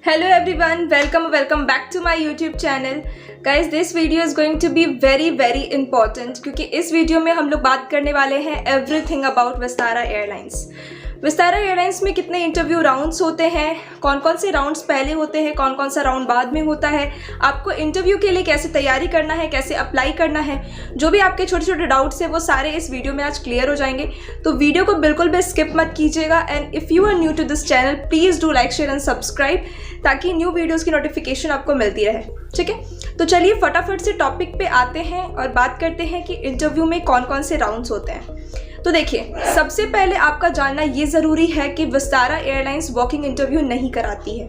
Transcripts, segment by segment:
Hello everyone, welcome back to my YouTube channel. Guys, this video is going to be very important क्योंकि इस video में हम लोग बात करने वाले हैं everything about Vistara airlines. Vistara airlines में कितने इंटरव्यू राउंड्स होते हैं, कौन कौन से राउंड्स पहले होते हैं, कौन कौन सा राउंड बाद में होता है, आपको इंटरव्यू के लिए कैसे तैयारी करना है, कैसे अप्लाई करना है, जो भी आपके छोटे छोटे डाउट्स हैं वो सारे इस वीडियो में आज क्लियर हो जाएंगे। तो वीडियो को बिल्कुल भी स्किप मत कीजिएगा। And if you are new to this channel please do like share and subscribe ताकि न्यू वीडियोज़ की नोटिफिकेशन आपको मिलती रहे। ठीक है, तो चलिए फटाफट से टॉपिक पे आते हैं और बात करते हैं कि इंटरव्यू में कौन कौन से राउंड्स होते हैं। तो देखिए, सबसे पहले आपका जानना ये ज़रूरी है कि विस्तारा एयरलाइंस वॉकिंग इंटरव्यू नहीं कराती है।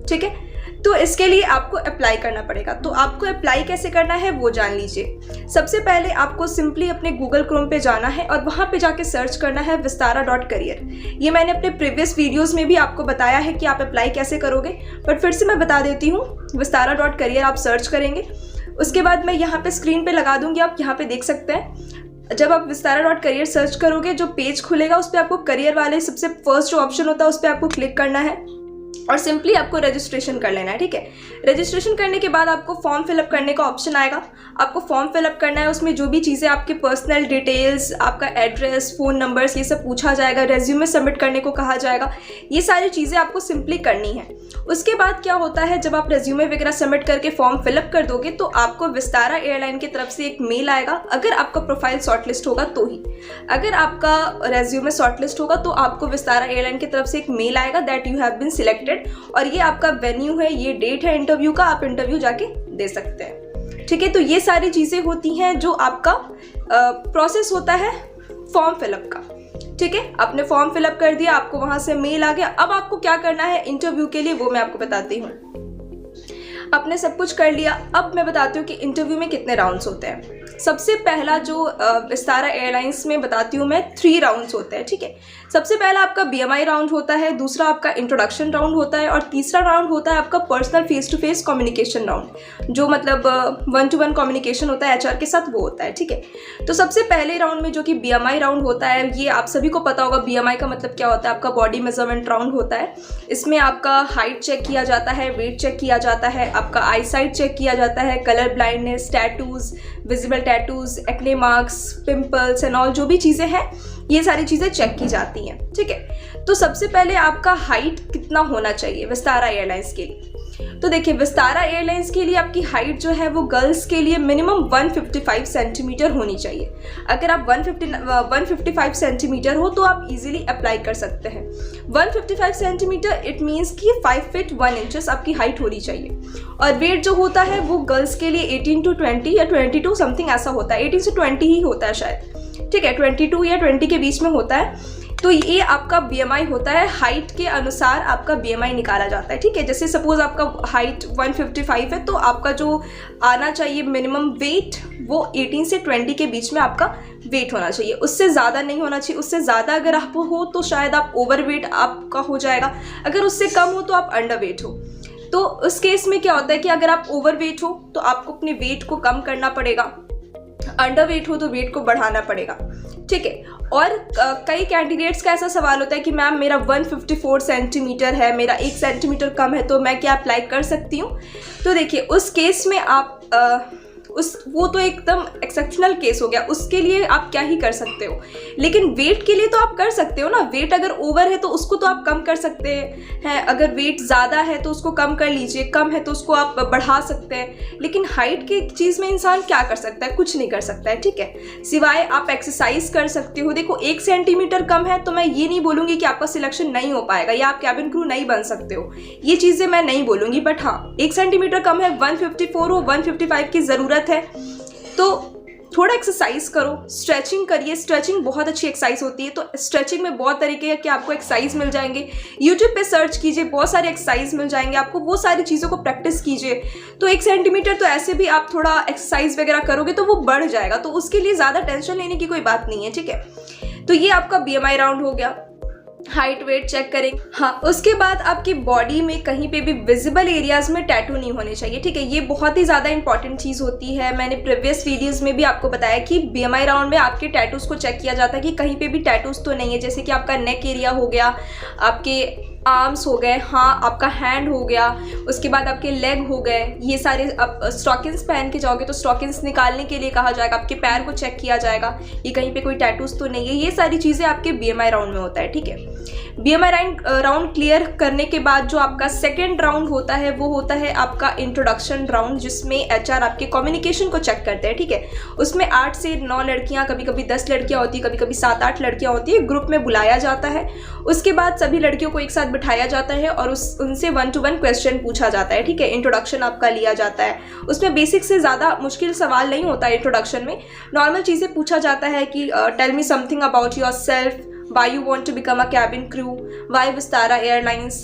ठीक है, तो इसके लिए आपको अप्लाई करना पड़ेगा। तो आपको अप्लाई कैसे करना है वो जान लीजिए। सबसे पहले आपको सिंपली अपने गूगल क्रोम पे जाना है और वहाँ पे जाके सर्च करना है विस्तारा.career। ये मैंने अपने प्रीवियस वीडियोस में भी आपको बताया है कि आप अप्लाई कैसे करोगे, बट फिर से मैं बता देती हूँ। विस्तारा.career आप सर्च करेंगे, उसके बाद मैं यहाँ पे स्क्रीन पे लगा दूँगी, आप यहाँ पे देख सकते हैं। जब आप विस्तारा.career सर्च करोगे, जो पेज खुलेगा उस पर आपको करियर वाले सबसे फर्स्ट जो ऑप्शन होता है उस पर आपको क्लिक करना है और सिंपली आपको रजिस्ट्रेशन कर लेना है। ठीक है, रजिस्ट्रेशन करने के बाद आपको फॉर्म फिलअप करने का ऑप्शन आएगा। आपको फॉर्म फिलअप करना है, उसमें जो भी चीज़ें आपके पर्सनल डिटेल्स, आपका एड्रेस, फ़ोन नंबर्स, ये सब पूछा जाएगा। रेज्यूमे सबमिट करने को कहा जाएगा। ये सारी चीज़ें आपको सिंपली करनी है। उसके बाद क्या होता है, जब आप रेज्यूमे वगैरह सबमिट करके फॉर्म फिलअप कर दोगे तो आपको विस्तारा एयरलाइन की तरफ से एक मेल आएगा। अगर आपका प्रोफाइल शॉर्टलिस्ट होगा तो ही, अगर आपका रेज्यूमे शॉर्टलिस्ट होगा तो आपको विस्तारा एयरलाइन की तरफ से एक मेल आएगा that you have been selected, और ये आपका वेन्यू है, ये डेट है इंटरव्यू का, आप इंटरव्यू जाके दे सकते हैं। ठीक है, तो ये सारी चीज़ें होती हैं जो आपका प्रोसेस होता है फॉर्म फिलअप का। ठीक है, आपने फॉर्म फिलअप कर दिया, आपको वहाँ से मेल आ गया। अब आपको क्या करना है इंटरव्यू के लिए वो मैं आपको बताती हूँ। आपने सब कुछ कर लिया, अब मैं बताती हूँ कि इंटरव्यू में कितने राउंड्स होते हैं। सबसे पहला जो विस्तारा एयरलाइंस में बताती हूँ मैं, 3 राउंड्स होते हैं। ठीक है, सबसे पहला आपका BMI राउंड होता है, दूसरा आपका इंट्रोडक्शन राउंड होता है और तीसरा राउंड होता है आपका personal face to face communication round, जो मतलब 1-to-1 कम्युनिकेशन होता है HR के साथ, वो होता है। ठीक है, तो सबसे पहले राउंड में जो कि BMI राउंड होता है, ये आप सभी को पता होगा BMI का मतलब क्या होता है। आपका बॉडी मेजरमेंट राउंड होता है। इसमें आपका हाइट चेक किया जाता है, वेट चेक किया जाता है, आपका आई साइट चेक किया जाता है, colour blindness, tattoos, visible tattoos, acne marks, pimples and all, जो भी चीज़ें हैं ये सारी चीज़ें चेक की जाती हैं। ठीक है, तो सबसे पहले आपका हाइट कितना होना चाहिए विस्तारा एयरलाइंस के लिए। तो देखिए, विस्तारा एयरलाइंस के लिए आपकी हाइट जो है वो गर्ल्स के लिए मिनिमम 155 सेंटीमीटर होनी चाहिए। अगर आप 155 सेंटीमीटर हो तो आप इजीली अप्लाई कर सकते हैं। 155 सेंटीमीटर इट मीन्स कि 5 फीट 1 इंचेस आपकी हाइट होनी चाहिए। और वेट जो होता है वो गर्ल्स के लिए 18 to 20 या 22 समथिंग ऐसा होता है, 18 से 20 ही होता है शायद। ठीक है, 22 या 20 के बीच में होता है। तो ये आपका BMI होता है, हाइट के अनुसार आपका BMI निकाला जाता है। ठीक है, जैसे सपोज आपका हाइट 155 है तो आपका जो आना चाहिए मिनिमम वेट वो 18 से 20 के बीच में आपका वेट होना चाहिए, उससे ज़्यादा नहीं होना चाहिए। उससे ज़्यादा अगर आप हो तो शायद आप ओवर वेट आपका हो जाएगा, अगर उससे कम हो तो आप अंडर वेट हो। तो उस केस में क्या होता है कि अगर आप ओवर वेट हो तो आपको अपने वेट को कम करना पड़ेगा, अंडर वेट हो तो वेट को बढ़ाना पड़ेगा। ठीक है, और कई कैंडिडेट्स का ऐसा सवाल होता है कि मैम मेरा 154 सेंटीमीटर है, मेरा 1 सेंटीमीटर कम है, तो मैं क्या अप्लाई कर सकती हूँ। तो देखिए, उस केस में आप वो तो एकदम एक्सेप्शनल केस हो गया, उसके लिए आप क्या ही कर सकते हो। लेकिन वेट के लिए तो आप कर सकते हो ना। वेट अगर ओवर है तो उसको तो आप कम कर सकते हैं, अगर वेट ज़्यादा है तो उसको कम कर लीजिए, कम है तो उसको आप बढ़ा सकते हैं। लेकिन हाइट की चीज़ में इंसान क्या कर सकता है, कुछ नहीं कर सकता है। ठीक है, सिवाय आप एक्सरसाइज कर सकते हो। देखो, 1 सेंटीमीटर कम है तो मैं ये नहीं बोलूँगी कि आपका सिलेक्शन नहीं हो पाएगा या आप कैबिन क्रू नहीं बन सकते हो, ये चीज़ें मैं नहीं बोलूँगी। बट हाँ, 1 सेंटीमीटर कम है, 154 हो, 155 की ज़रूरत है तो थोड़ा एक्सरसाइज करो, स्ट्रेचिंग करिए। स्ट्रेचिंग बहुत अच्छी एक्सरसाइज होती है। तो स्ट्रेचिंग में बहुत तरीके के आपको एक्सरसाइज मिल जाएंगे। यूट्यूब पे सर्च कीजिए, बहुत सारे एक्सरसाइज मिल जाएंगे आपको, वो सारी चीज़ों को प्रैक्टिस कीजिए। तो 1 सेंटीमीटर तो ऐसे भी आप थोड़ा एक्सरसाइज वगैरह करोगे तो वो बढ़ जाएगा, तो उसके लिए ज़्यादा टेंशन लेने की कोई बात नहीं है। ठीक है, तो ये आपका BMI राउंड हो गया। हाइट वेट चेक करें। हाँ, उसके बाद आपकी बॉडी में कहीं पे भी विजिबल एरियाज में टैटू नहीं होने चाहिए। ठीक है, ये बहुत ही ज़्यादा इंपॉर्टेंट चीज़ होती है। मैंने प्रीवियस वीडियोस में भी आपको बताया कि BMI राउंड में आपके टैटूज़ को चेक किया जाता है कि कहीं पे भी टैटूज़ तो नहीं है। जैसे कि आपका नेक एरिया हो गया, आपके आर्म्स हो गए, हाँ आपका हैंड हो गया, उसके बाद आपके लेग हो गए, ये सारे आप स्टॉकिंग्स पहन के जाओगे तो स्टॉकिंग्स निकालने के लिए कहा जाएगा, आपके पैर को चेक किया जाएगा ये कहीं पे कोई टैटूज तो नहीं है। ये सारी चीज़ें आपके BMI राउंड में होता है, ठीक है। BMI राउंड क्लियर करने के बाद जो आपका सेकेंड राउंड होता है वो होता है आपका इंट्रोडक्शन राउंड, जिसमें HR आपके कम्युनिकेशन को चेक करते हैं, ठीक है। उसमें 8 से 9 लड़कियां, कभी कभी 10 लड़कियां होती है, कभी कभी 7-8 लड़कियां होती है, ग्रुप में बुलाया जाता है। उसके बाद सभी लड़कियों को एक साथ बिठाया जाता है और उनसे 1-to-1 क्वेश्चन पूछा जाता है, ठीक है। इंट्रोडक्शन आपका लिया जाता है, उसमें बेसिक से ज़्यादा मुश्किल सवाल नहीं होता है। इंट्रोडक्शन में नॉर्मल चीज़ें पूछा जाता है कि tell me something about yourself, why you want to become a cabin crew, why Vistara Airlines,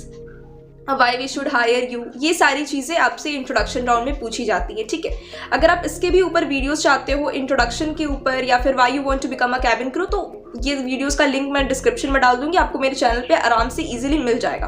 why we should hire you, ये सारी चीज़ें आपसे इंट्रोडक्शन राउंड में पूछी जाती है, ठीक है। अगर आप इसके भी ऊपर वीडियोस चाहते हो इंट्रोडक्शन के ऊपर या फिर why you want to become a cabin crew, तो ये वीडियोस का लिंक मैं डिस्क्रिप्शन में डाल दूंगी, आपको मेरे चैनल पे आराम से इजीली मिल जाएगा,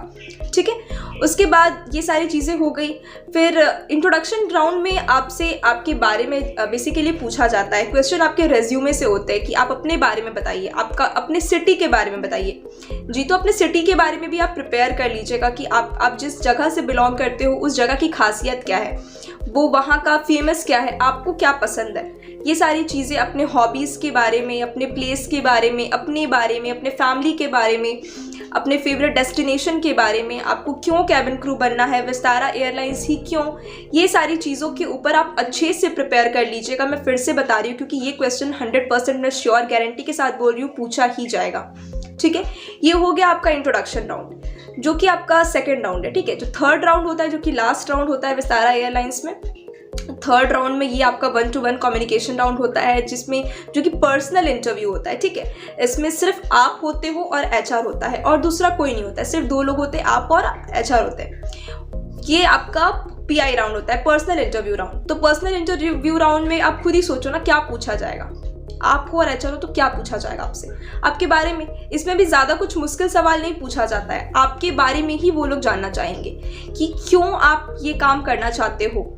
ठीक है। उसके बाद ये सारी चीज़ें हो गई। फिर इंट्रोडक्शन राउंड में आपसे आपके बारे में बेसिकली पूछा जाता है, क्वेश्चन आपके रेज्यूमे से होते हैं कि आप अपने बारे में बताइए, आपका अपने सिटी के बारे में बताइए जी। तो अपने सिटी के बारे में भी आप प्रिपेयर कर लीजिएगा कि आप जिस जगह से बिलोंग करते हो उस जगह की खासियत क्या है, वो वहाँ का फेमस क्या है, आपको क्या पसंद है, ये सारी चीज़ें अपने हॉबीज़ के बारे में, अपने प्लेस के बारे में, अपने फैमिली के बारे में, अपने फेवरेट डेस्टिनेशन के बारे में, आपको क्यों कैबिन क्रू बनना है, विस्तारा एयरलाइंस ही क्यों, ये सारी चीज़ों के ऊपर आप अच्छे से प्रिपेयर कर लीजिएगा। मैं फिर से बता रही हूँ क्योंकि ये क्वेश्चन 100% मैं श्योर गारंटी के साथ बोल रही हूँ पूछा ही जाएगा, ठीक है। ये हो गया आपका इंट्रोडक्शन राउंड जो कि आपका सेकेंड राउंड है, ठीक है। जो थर्ड राउंड होता है, जो कि लास्ट राउंड होता है विस्तारा एयरलाइंस में, थर्ड राउंड में ये आपका 1-to-1 कम्युनिकेशन राउंड होता है, जिसमें जो कि पर्सनल इंटरव्यू होता है, ठीक है। इसमें सिर्फ आप होते हो और HR होता है और दूसरा कोई नहीं होता है, सिर्फ 2 लोग होते हैं, आप और HR होते हैं। ये आपका PI राउंड होता है, पर्सनल इंटरव्यू राउंड। तो पर्सनल इंटरव्यू राउंड में आप खुद ही सोचो ना क्या पूछा जाएगा, आप हो और HR हो तो क्या पूछा जाएगा आपसे, आपके बारे में। इसमें भी ज़्यादा कुछ मुश्किल सवाल नहीं पूछा जाता है, आपके बारे में ही वो लोग जानना चाहेंगे कि क्यों आप ये काम करना चाहते हो,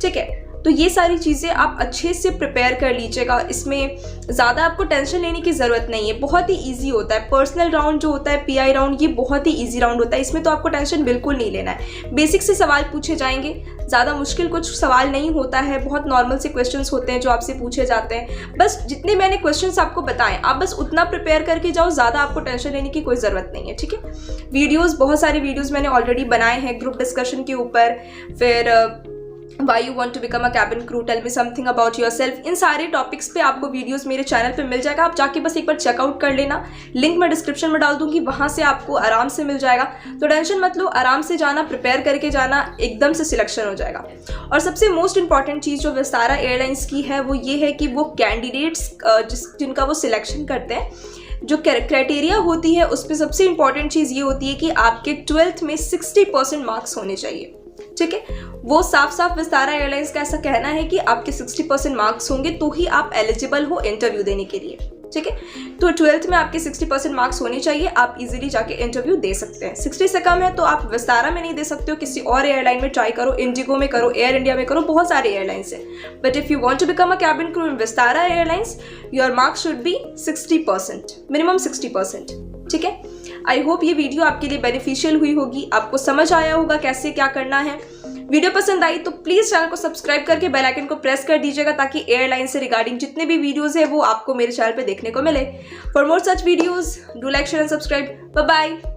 ठीक है। तो ये सारी चीज़ें आप अच्छे से प्रिपेयर कर लीजिएगा, इसमें ज़्यादा आपको टेंशन लेने की ज़रूरत नहीं है, बहुत ही इजी होता है। पर्सनल राउंड जो होता है, PI राउंड, ये बहुत ही इजी राउंड होता है, इसमें तो आपको टेंशन बिल्कुल नहीं लेना है। बेसिक से सवाल पूछे जाएंगे, ज़्यादा मुश्किल कुछ सवाल नहीं होता है, बहुत नॉर्मल से क्वेश्चंस होते हैं जो आपसे पूछे जाते हैं। बस जितने मैंने क्वेश्चंस आपको बताएं आप बस उतना प्रिपेयर करके जाओ, ज़्यादा आपको टेंशन लेने की कोई ज़रूरत नहीं है, ठीक है। वीडियोज़, बहुत सारे वीडियोज़ मैंने ऑलरेडी बनाए हैं ग्रुप डिस्कशन के ऊपर, फिर Why you want to become a cabin crew, tell me something about yourself, इन सारे टॉपिक्स पे आपको वीडियोस मेरे चैनल पे मिल जाएगा, आप जाके बस एक बार चेकआउट कर लेना, लिंक मैं डिस्क्रिप्शन में डाल दूंगी, वहाँ से आपको आराम से मिल जाएगा। तो टेंशन मत लो, आराम से जाना, प्रिपेयर करके जाना, एकदम से सिलेक्शन हो जाएगा। और सबसे मोस्ट इंपॉर्टेंट चीज़ जो विस्तारा एयरलाइंस की है वो ये है कि वो कैंडिडेट्स जिनका वो सिलेक्शन करते हैं, जो क्राइटेरिया होती है उस पर सबसे इंपॉर्टेंट चीज़ ये होती है कि आपके 12th में 60% मार्क्स होने चाहिए, ठीक है। वो साफ साफ विस्तारा एयरलाइंस का ऐसा कहना है कि आपके 60% मार्क्स होंगे तो ही आप एलिजिबल हो इंटरव्यू देने के लिए, ठीक है। तो 12th में आपके 60% मार्क्स होने चाहिए, आप इजीली जाके इंटरव्यू दे सकते हैं। 60 से कम है तो आप विस्तारा में नहीं दे सकते हो, किसी और एयरलाइन में ट्राई करो, इंडिगो में करो, एयर इंडिया में करो, बहुत सारे एयरलाइंस हैं। But if you want to become a cabin crew in Vistara airlines, your marks should be 60%, minimum 60%, ठीक है। आई होप ये वीडियो आपके लिए बेनिफिशियल हुई होगी, आपको समझ आया होगा कैसे क्या करना है। वीडियो पसंद आई तो प्लीज़ चैनल को सब्सक्राइब करके बेल आइकन को प्रेस कर दीजिएगा ताकि एयरलाइन से रिगार्डिंग जितने भी वीडियोस है वो आपको मेरे चैनल पे देखने को मिले। For more such videos do like share and subscribe. Bye bye.